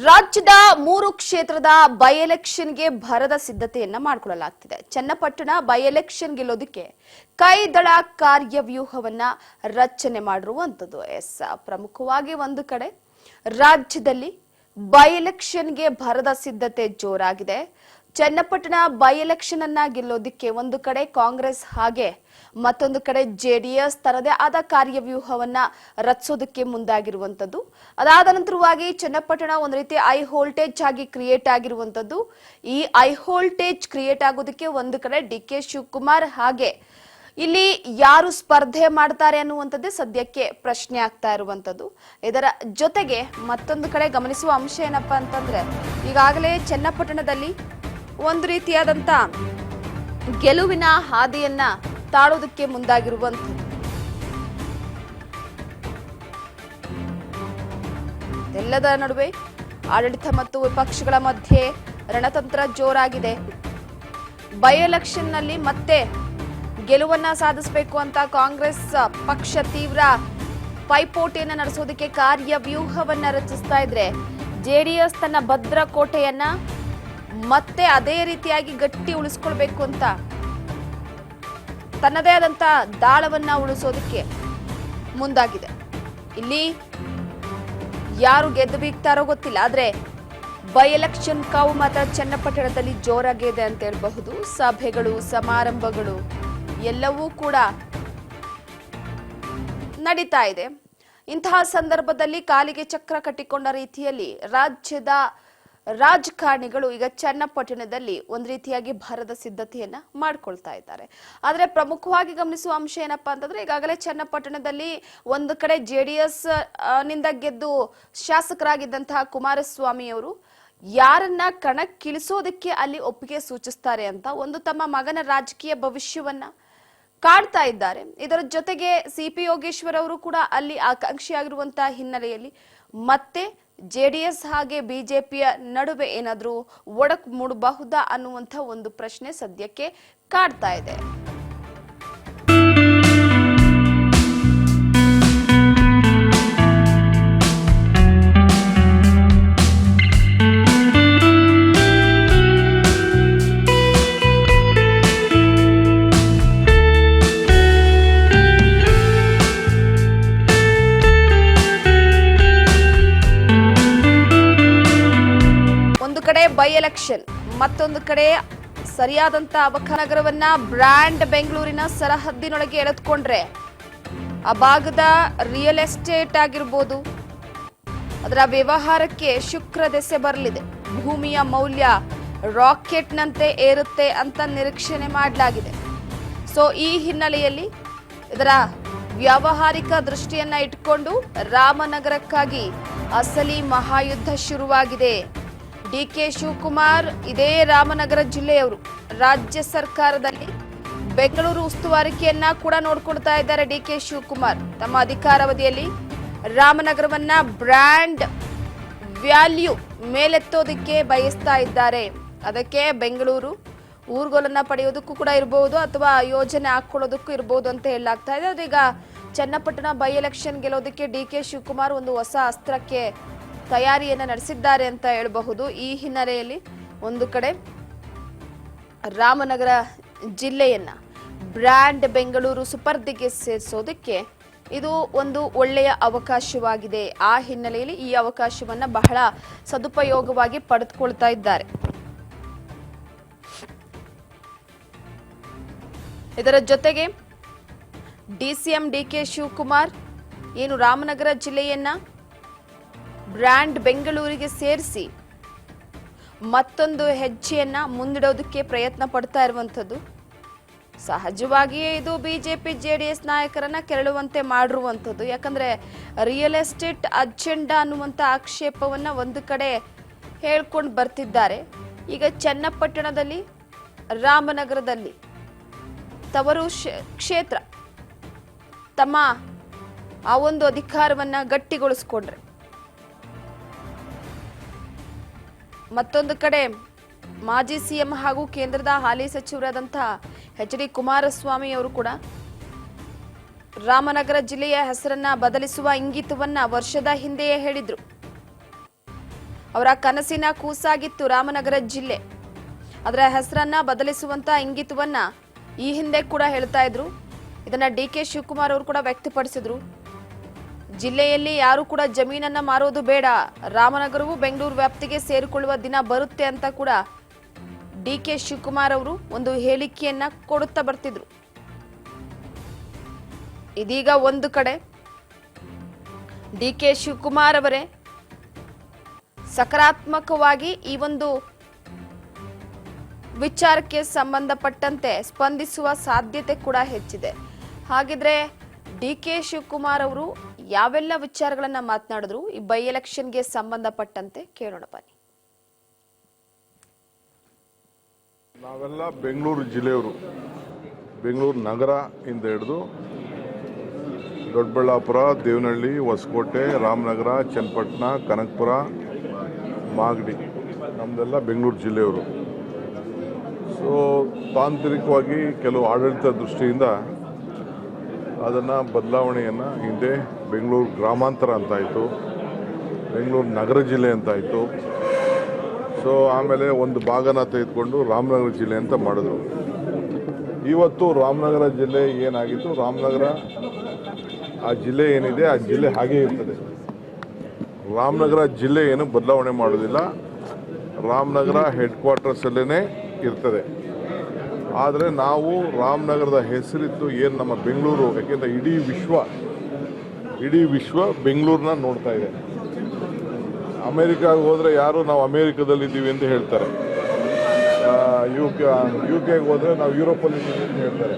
ರಾಜ್ಯದ 3 ಕ್ಷೇತ್ರದ ಬೈ ಎಲೆಕ್ಷನ್ಗೆ ಭರದ ಸಿದ್ಧತೆಯನ್ನ ಮಾಡಿಕೊಳ್ಳಲಾಗುತ್ತಿದೆ. ಚನ್ನಪಟ್ಟಣ ಬೈ ಎಲೆಕ್ಷನ್ ಗೆಲ್ಲೋದಕ್ಕೆ ಕೈದಳ ಕಾರ್ಯವ್ಯೂಹವನ್ನ ರಚನೆ ಮಾಡಿರುವಂತದ್ದು. ಪ್ರಮುಖವಾಗಿ ಒಂದು ಕಡೆ ರಾಜ್ಯದಲ್ಲಿ ಬೈ ಎಲೆಕ್ಷನ್ಗೆ ಭರದ ಸಿದ್ಧತೆ ಜೋರಾಗಿದೆ. ಚನ್ನಪಟ್ಟಣ ಬೈ ಎಲೆಕ್ಷನ್ ಅನ್ನ ಗೆಲ್ಲೋದಕ್ಕೆ ಒಂದು ಕಡೆ ಕಾಂಗ್ರೆಸ್ ಹಾಗೆ ಮತ್ತೊಂದು ಕಡೆ ಜೆಡಿಎಸ್ ತರದೇ ಆದ ಕಾರ್ಯವ್ಯೂಹವನ್ನ ರಚಿಸೋದಕ್ಕೆ ಮುಂದಾಗಿರುವಂತದ್ದು. ಅದಾದ ನಂತರವಾಗಿ ಚನ್ನಪಟ್ಟಣ ಒಂದು ರೀತಿ ಹೈ ವೋಲ್ಟೇಜ್ ಆಗಿ ಕ್ರಿಯೇಟ್ ಆಗಿರುವಂತದ್ದು. ಈ ಹೈ ವೋಲ್ಟೇಜ್ ಕ್ರಿಯೇಟ್ ಆಗೋದಕ್ಕೆ ಒಂದು ಕಡೆ ಡಿ.ಕೆ. ಶಿವಕುಮಾರ್ ಹಾಗೆ ಇಲ್ಲಿ ಯಾರು ಸ್ಪರ್ಧೆ ಮಾಡ್ತಾರೆ ಅನ್ನುವಂಥದ್ದೇ ಸದ್ಯಕ್ಕೆ ಪ್ರಶ್ನೆ ಆಗ್ತಾ ಇರುವಂತದ್ದು. ಇದರ ಜೊತೆಗೆ ಮತ್ತೊಂದು ಕಡೆ ಗಮನಿಸುವ ಅಂಶ ಏನಪ್ಪಾ ಅಂತಂದ್ರೆ, ಈಗಾಗಲೇ ಚನ್ನಪಟ್ಟಣದಲ್ಲಿ ಒಂದು ರೀತಿಯಾದಂತ ಗೆಲುವಿನ ಹಾದಿಯನ್ನ ತಾಳೋದಕ್ಕೆ ಮುಂದಾಗಿರುವಂಥದ್ದು. ಎಲ್ಲದರ ನಡುವೆ ಆಡಳಿತ ಮತ್ತು ವಿಪಕ್ಷಗಳ ಮಧ್ಯೆ ರಣತಂತ್ರ ಜೋರಾಗಿದೆ. ಬೈ ಎಲೆಕ್ಷನ್ ನಲ್ಲಿ ಮತ್ತೆ ಗೆಲುವನ್ನ ಸಾಧಿಸಬೇಕು ಅಂತ ಕಾಂಗ್ರೆಸ್ ಪಕ್ಷ ತೀವ್ರ ಪೈಪೋಟಿಯನ್ನ ನಡೆಸೋದಕ್ಕೆ ಕಾರ್ಯವ್ಯೂಹವನ್ನ ರಚಿಸ್ತಾ ಇದ್ರೆ, ಜೆಡಿಎಸ್ ತನ್ನ ಭದ್ರಕೋಟೆಯನ್ನ ಮತ್ತೆ ಅದೇ ರೀತಿಯಾಗಿ ಗಟ್ಟಿ ಉಳಿಸ್ಕೊಳ್ಬೇಕು ಅಂತ ತನ್ನದೇ ಆದಂತ ದಾಳವನ್ನ ಉಳಿಸೋದಕ್ಕೆ ಮುಂದಾಗಿದೆ. ಇಲ್ಲಿ ಯಾರು ಗೆದ್ದು ಬೀಗ್ತಾರೋ ಗೊತ್ತಿಲ್ಲ, ಆದ್ರೆ ಬೈ ಎಲೆಕ್ಷನ್ ಕಾವು ಮಾತ್ರ ಚನ್ನಪಟ್ಟಣದಲ್ಲಿ ಜೋರಾಗಿದೆ ಅಂತ ಹೇಳಬಹುದು. ಸಭೆಗಳು, ಸಮಾರಂಭಗಳು ಎಲ್ಲವೂ ಕೂಡ ನಡೀತಾ ಇದೆ. ಇಂತಹ ಸಂದರ್ಭದಲ್ಲಿ ಕಾಲಿಗೆ ಚಕ್ರ ಕಟ್ಟಿಕೊಂಡ ರೀತಿಯಲ್ಲಿ ರಾಜ್ಯದ ರಾಜಕಾರಣಿಗಳು ಈಗ ಚನ್ನಪಟ್ಟಣದಲ್ಲಿ ಒಂದು ರೀತಿಯಾಗಿ ಭರದ ಸಿದ್ಧತೆಯನ್ನ ಮಾಡ್ಕೊಳ್ತಾ ಇದ್ದಾರೆ. ಆದ್ರೆ ಪ್ರಮುಖವಾಗಿ ಗಮನಿಸುವ ಅಂಶ ಏನಪ್ಪಾ ಅಂತಂದ್ರೆ, ಈಗಾಗಲೇ ಚನ್ನಪಟ್ಟಣದಲ್ಲಿ ಒಂದು ಕಡೆ ಜೆಡಿಎಸ್ ನಿಂದ ಗೆದ್ದು ಶಾಸಕರಾಗಿದ್ದಂತಹ ಕುಮಾರಸ್ವಾಮಿ ಅವರು ಯಾರನ್ನ ಕಣಕ್ಕಿಳಿಸೋದಕ್ಕೆ ಅಲ್ಲಿ ಒಪ್ಪಿಗೆ ಸೂಚಿಸ್ತಾರೆ ಅಂತ ಒಂದು ತಮ್ಮ ಮಗನ ರಾಜಕೀಯ ಭವಿಷ್ಯವನ್ನ ಕಾಡ್ತಾ ಇದ್ದಾರೆ. ಇದರ ಜೊತೆಗೆ ಸಿ.ಪಿ. ಯೋಗೇಶ್ವರ್ ಅವರು ಕೂಡ ಅಲ್ಲಿ ಆಕಾಂಕ್ಷಿಯಾಗಿರುವಂತಹ ಹಿನ್ನೆಲೆಯಲ್ಲಿ ಮತ್ತೆ ಜೆಡಿಎಸ್ ಹಾಗೆ ಬಿಜೆಪಿಯ ನಡುವೆ ಏನಾದ್ರೂ ಒಡಕು ಮೂಡಬಹುದಾ ಅನ್ನುವಂಥ ಒಂದು ಪ್ರಶ್ನೆ ಸದ್ಯಕ್ಕೆ ಕಾಡ್ತಾ ಇದೆ. ಬೈ ಎಲೆಕ್ಷನ್, ಮತ್ತೊಂದು ಕಡೆ ಸರಿಯಾದಂತ ನಗರವನ್ನ ಬ್ರ್ಯಾಂಡ್ ಬೆಂಗಳೂರಿನ ಸರಹದ್ದಿನೊಳಗೆ ಎಳೆದುಕೊಂಡ್ರೆ ಆ ಭಾಗದ ರಿಯಲ್ ಎಸ್ಟೇಟ್ ಆಗಿರ್ಬೋದು, ಅದರ ವ್ಯವಹಾರಕ್ಕೆ ಶುಕ್ರ ದೆಸೆ ಬರಲಿದೆ. ಭೂಮಿಯ ಮೌಲ್ಯ ರಾಕೆಟ್ನಂತೆ ಏರುತ್ತೆ ಅಂತ ನಿರೀಕ್ಷಣೆ ಮಾಡಲಾಗಿದೆ. ಸೊ ಈ ಹಿನ್ನೆಲೆಯಲ್ಲಿ ಇದರ ವ್ಯಾವಹಾರಿಕ ದೃಷ್ಟಿಯನ್ನ ಇಟ್ಕೊಂಡು ರಾಮನಗರಕ್ಕಾಗಿ ಅಸಲಿ ಮಹಾಯುದ್ಧ ಶುರುವಾಗಿದೆ. ಡಿ.ಕೆ. ಶಿವಕುಮಾರ್ ಇದೇ ರಾಮನಗರ ಜಿಲ್ಲೆಯವರು. ರಾಜ್ಯ ಸರ್ಕಾರದಲ್ಲಿ ಬೆಂಗಳೂರು ಉಸ್ತುವಾರಿಕೆಯನ್ನ ಕೂಡ ನೋಡ್ಕೊಳ್ತಾ ಇದ್ದಾರೆ ಡಿ.ಕೆ. ಶಿವಕುಮಾರ್. ತಮ್ಮ ಅಧಿಕಾರಾವಧಿಯಲ್ಲಿ ರಾಮನಗರವನ್ನ ಬ್ರ್ಯಾಂಡ್ ವ್ಯಾಲ್ಯೂ ಮೇಲೆತ್ತೋದಕ್ಕೆ ಬಯಸ್ತಾ ಇದ್ದಾರೆ. ಅದಕ್ಕೆ ಬೆಂಗಳೂರು ಊರುಗೋಲನ್ನ ಪಡೆಯೋದಕ್ಕೂ ಕೂಡ ಇರಬಹುದು ಅಥವಾ ಯೋಜನೆ ಹಾಕೊಳ್ಳೋದಕ್ಕೂ ಇರಬಹುದು ಅಂತ ಹೇಳಲಾಗ್ತಾ ಇದೆ. ಅದೀಗ ಚನ್ನಪಟ್ಟಣ ಬೈ ಎಲೆಕ್ಷನ್ ಗೆಲ್ಲೋದಕ್ಕೆ ಡಿ.ಕೆ. ಶಿವಕುಮಾರ್ ಒಂದು ಹೊಸ ಅಸ್ತ್ರಕ್ಕೆ ತಯಾರಿಯನ್ನ ನಡೆಸಿದ್ದಾರೆ ಅಂತ ಹೇಳಬಹುದು. ಈ ಹಿನ್ನೆಲೆಯಲ್ಲಿ ಒಂದು ಕಡೆ ರಾಮನಗರ ಜಿಲ್ಲೆಯನ್ನ ಬ್ರ್ಯಾಂಡ್ ಬೆಂಗಳೂರು ಸುಪರ್ದಿಗೆ ಸೇರಿಸೋದಕ್ಕೆ ಇದು ಒಂದು ಒಳ್ಳೆಯ ಅವಕಾಶವಾಗಿದೆ. ಆ ಹಿನ್ನೆಲೆಯಲ್ಲಿ ಈ ಅವಕಾಶವನ್ನ ಬಹಳ ಸದುಪಯೋಗವಾಗಿ ಪಡೆದುಕೊಳ್ತಾ ಇದ್ದಾರೆ. ಇದರ ಜೊತೆಗೆ ಡಿಸಿಎಂ ಡಿ.ಕೆ. ಶಿವಕುಮಾರ್ ಏನು ರಾಮನಗರ ಜಿಲ್ಲೆಯನ್ನ ಬ್ರ್ಯಾಂಡ್ ಬೆಂಗಳೂರಿಗೆ ಸೇರಿಸಿ ಮತ್ತೊಂದು ಹೆಜ್ಜೆಯನ್ನ ಮುಂದಿಡೋದಕ್ಕೆ ಪ್ರಯತ್ನ ಪಡ್ತಾ ಇರುವಂಥದ್ದು. ಸಹಜವಾಗಿಯೇ ಇದು ಬಿಜೆಪಿ ಜೆಡಿಎಸ್ ನಾಯಕರನ್ನ ಕೆರಳುವಂತೆ ಮಾಡಿರುವಂಥದ್ದು. ಯಾಕಂದ್ರೆ ರಿಯಲ್ ಎಸ್ಟೇಟ್ ಅಜೆಂಡಾ ಅನ್ನುವಂಥ ಆಕ್ಷೇಪವನ್ನ ಒಂದು ಕಡೆ ಹೇಳ್ಕೊಂಡು ಬರ್ತಿದ್ದಾರೆ. ಈಗ ಚನ್ನಪಟ್ಟಣದಲ್ಲಿ, ರಾಮನಗರದಲ್ಲಿ ತವರು ಕ್ಷೇತ್ರ ತಮ್ಮ ಆ ಒಂದು ಅಧಿಕಾರವನ್ನ ಗಟ್ಟಿಗೊಳಿಸ್ಕೊಂಡ್ರೆ, ಮತ್ತೊಂದು ಕಡೆ ಮಾಜಿ ಸಿಎಂ ಹಾಗೂ ಕೇಂದ್ರದ ಹಾಲಿ ಸಚಿವರಾದಂತಹ ಎಚ್.ಡಿ. ಕುಮಾರಸ್ವಾಮಿ ಅವರು ಕೂಡ ರಾಮನಗರ ಜಿಲ್ಲೆಯ ಹೆಸರನ್ನ ಬದಲಿಸುವ ಇಂಗಿತವನ್ನ ವರ್ಷದ ಹಿಂದೆಯೇ ಹೇಳಿದ್ರು. ಅವರ ಕನಸಿನ ಕೂಸಾಗಿತ್ತು ರಾಮನಗರ ಜಿಲ್ಲೆ. ಅದರ ಹೆಸರನ್ನ ಬದಲಿಸುವಂತ ಇಂಗಿತವನ್ನ ಈ ಹಿಂದೆ ಕೂಡ ಹೇಳ್ತಾ ಇದ್ರು. ಇದನ್ನ ಡಿ.ಕೆ. ಶಿವಕುಮಾರ್ ಅವರು ಕೂಡ ವ್ಯಕ್ತಪಡಿಸಿದ್ರು. ಜಿಲ್ಲೆಯಲ್ಲಿ ಯಾರು ಕೂಡ ಜಮೀನನ್ನ ಮಾರೋದು ಬೇಡ, ರಾಮನಗರವು ಬೆಂಗಳೂರು ವ್ಯಾಪ್ತಿಗೆ ಸೇರಿಕೊಳ್ಳುವ ದಿನ ಬರುತ್ತೆ ಅಂತ ಕೂಡ ಡಿ.ಕೆ. ಶಿವಕುಮಾರ್ ಅವರು ಒಂದು ಹೇಳಿಕೆಯನ್ನ ಕೊಡುತ್ತಾ ಬರ್ತಿದ್ರು. ಇದೀಗ ಒಂದು ಕಡೆ ಡಿ.ಕೆ. ಶಿವಕುಮಾರ್ ಅವರೇ ಸಕಾರಾತ್ಮಕವಾಗಿ ಈ ಒಂದು ವಿಚಾರಕ್ಕೆ ಸಂಬಂಧಪಟ್ಟಂತೆ ಸ್ಪಂದಿಸುವ ಸಾಧ್ಯತೆ ಕೂಡ ಹೆಚ್ಚಿದೆ. ಹಾಗಿದ್ರೆ ಡಿ.ಕೆ. ಶಿವಕುಮಾರ್ ಅವರು ಯಾವೆಲ್ಲ ವಿಚಾರಗಳನ್ನ ಮಾತನಾಡಿದ್ರು ಈ ಬೈ ಎಲೆಕ್ಷನ್ಗೆ ಸಂಬಂಧಪಟ್ಟಂತೆ ಕೇಳೋಣ ಬನ್ನಿ. ನಾವೆಲ್ಲ ಬೆಂಗಳೂರು ಜಿಲ್ಲೆಯವರು, ಬೆಂಗಳೂರು ನಗರ ಇಂದ ಹಿಡಿದು ದೊಡ್ಡಬಳ್ಳಾಪುರ, ದೇವನಹಳ್ಳಿ, ಹೊಸಕೋಟೆ, ರಾಮನಗರ, ಚನ್ನಪಟ್ಟಣ, ಕನಕಪುರ, ಮಾಗಡಿ ನಮ್ಮದೆಲ್ಲ ಬೆಂಗಳೂರು ಜಿಲ್ಲೆಯವರು. ಸೊ ತಾಂತ್ರಿಕವಾಗಿ ಕೆಲವು ಆಡಳಿತ ದೃಷ್ಟಿಯಿಂದ ಅದನ್ನು ಬದಲಾವಣೆಯನ್ನು ಹಿಂದೆ ಬೆಂಗಳೂರು ಗ್ರಾಮಾಂತರ ಅಂತಾಯಿತು, ಬೆಂಗಳೂರು ನಗರ ಜಿಲ್ಲೆ ಅಂತಾಯಿತು. ಸೊ ಆಮೇಲೆ ಒಂದು ಭಾಗನ ತೆಗೆದುಕೊಂಡು ರಾಮನಗರ ಜಿಲ್ಲೆ ಅಂತ ಮಾಡಿದ್ರು. ಇವತ್ತು ರಾಮನಗರ ಜಿಲ್ಲೆ ಏನಾಗಿತ್ತು, ರಾಮನಗರ ಆ ಜಿಲ್ಲೆ ಏನಿದೆ ಆ ಜಿಲ್ಲೆ ಹಾಗೇ ಇರ್ತದೆ. ರಾಮನಗರ ಜಿಲ್ಲೆ ಏನು ಬದಲಾವಣೆ ಮಾಡೋದಿಲ್ಲ, ರಾಮನಗರ ಹೆಡ್ ಕ್ವಾರ್ಟರ್ಸಲ್ಲೇ ಇರ್ತದೆ. ಆದರೆ ನಾವು ರಾಮನಗರದ ಹೆಸರಿತ್ತು ಏನು ನಮ್ಮ ಬೆಂಗಳೂರು, ಯಾಕೆಂದರೆ ಇಡೀ ವಿಶ್ವ ಬೆಂಗಳೂರನ್ನ ನೋಡ್ತಾ ಇದೆ. ಅಮೇರಿಕಾಗೆ ಹೋದರೆ ಯಾರು ನಾವು ಅಮೇರಿಕಾದಲ್ಲಿದ್ದೀವಿ ಅಂತ ಹೇಳ್ತಾರೆ, ಯು ಕೆಗೆ ಹೋದರೆ ನಾವು ಯುರೋಪಲ್ಲಿದ್ದೀವಿ ಅಂತ ಹೇಳ್ತಾರೆ.